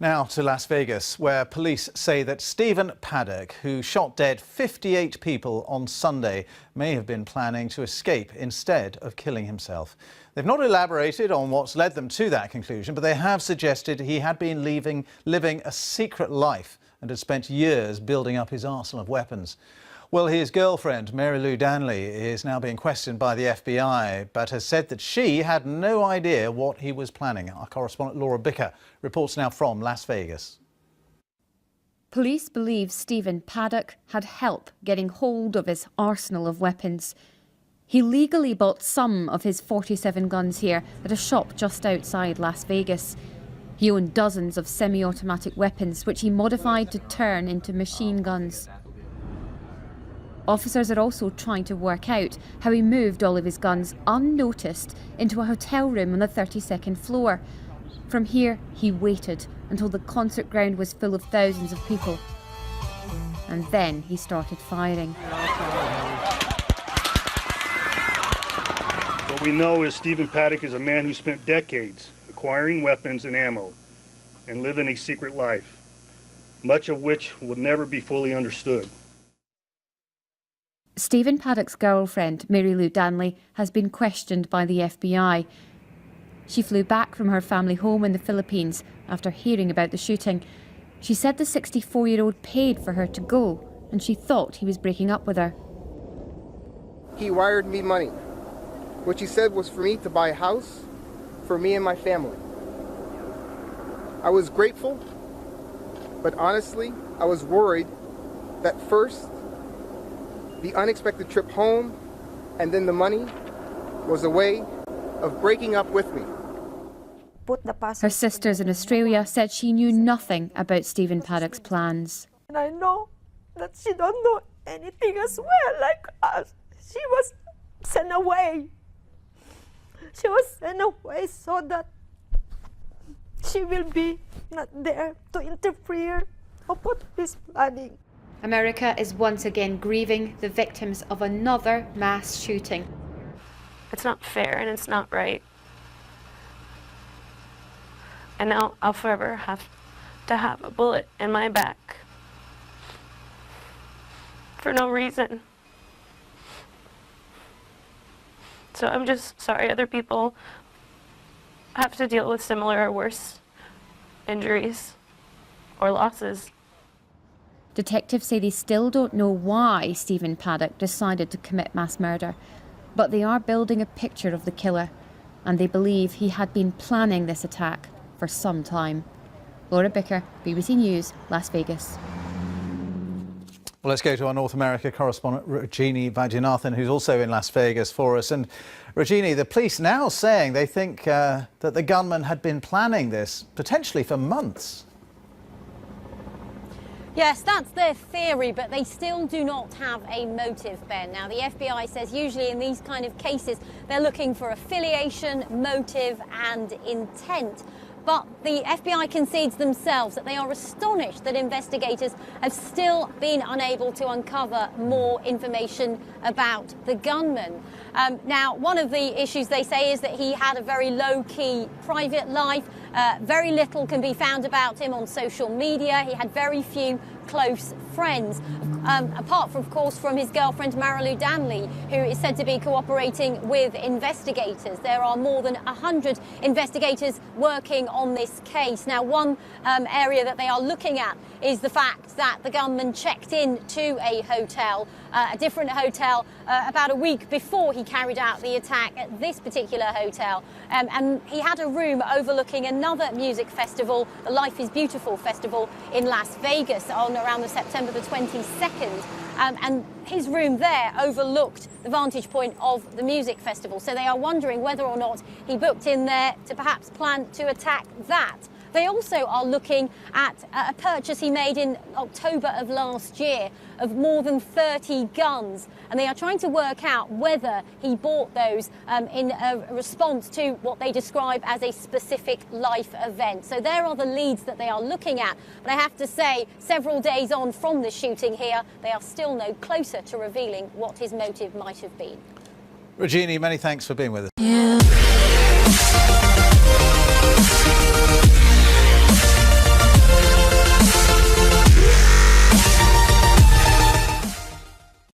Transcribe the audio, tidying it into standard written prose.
Now to Las Vegas, where police say that Stephen Paddock, who shot dead 58 people on Sunday, may have been planning to escape instead of killing himself. They've not elaborated on what's led them to that conclusion, but they have suggested he had been living a secret life and had spent years building up his arsenal of weapons. Well, his girlfriend, Mary Lou Danley, is now being questioned by the FBI, but has said that she had no idea what he was planning. Our correspondent Laura Bicker reports now from Las Vegas. Police believe Stephen Paddock had help getting hold of his arsenal of weapons. He legally bought some of his 47 guns here at a shop just outside Las Vegas. He owned dozens of semi-automatic weapons, which he modified to turn into machine guns. Officers are also trying to work out how he moved all of his guns unnoticed into a hotel room on the 32nd floor. From here, he waited until the concert ground was full of thousands of people. And then he started firing. What we know is Stephen Paddock is a man who spent decades acquiring weapons and ammo and living a secret life, much of which will never be fully understood. Stephen Paddock's girlfriend, Mary Lou Danley, has been questioned by the FBI. She flew back from her family home in the Philippines after hearing about the shooting. She said the 64-year-old paid for her to go, and she thought he was breaking up with her. He wired me money, which he said was for me to buy a house for me and my family. I was grateful, but honestly, I was worried that first, the unexpected trip home, and then the money was a way of breaking up with me. Her sisters in Australia said she knew nothing about Stephen Paddock's plans. And I know that she don't know anything as well like us. She was sent away. She was sent away so that she will be not there to interfere or put his planning. America is once again grieving the victims of another mass shooting. It's not fair and it's not right. And now I'll forever have to have a bullet in my back for no reason. So I'm just sorry other people have to deal with similar or worse injuries or losses. Detectives say they still don't know why Stephen Paddock decided to commit mass murder, but they are building a picture of the killer, and they believe he had been planning this attack for some time. Laura Bicker, BBC News, Las Vegas. Well, let's go to our North America correspondent, Rajini Vaidyanathan, who's also in Las Vegas for us. And Rajini, the police now saying they think that the gunman had been planning this potentially for months. Yes, that's their theory, but they still do not have a motive, Ben. Now, the FBI says usually in these kind of cases, they're looking for affiliation, motive and intent. But the FBI concedes themselves that they are astonished that investigators have still been unable to uncover more information about the gunman. Now, one of the issues they say is that he had a very low-key private life. Very little can be found about him on social media. He had very few close friends, apart from, of course, from his girlfriend Mary Lou Danley, who is said to be cooperating with investigators. There are more than 100 investigators working on this case. Now, one area that they are looking at is the fact that the gunman checked in to a hotel, a different hotel, about a week before he carried out the attack at this particular hotel. And he had a room overlooking another music festival, the Life is Beautiful festival in Las Vegas on around the September the 22nd. And his room there overlooked the vantage point of the music festival. So they are wondering whether or not he booked in there to perhaps plan to attack that. They also are looking at a purchase he made in October of last year of more than 30 guns. And they are trying to work out whether he bought those in a response to what they describe as a specific life event. So there are the leads that they are looking at. But I have to say, several days on from the shooting here, they are still no closer to revealing what his motive might have been. Rajini, many thanks for being with us.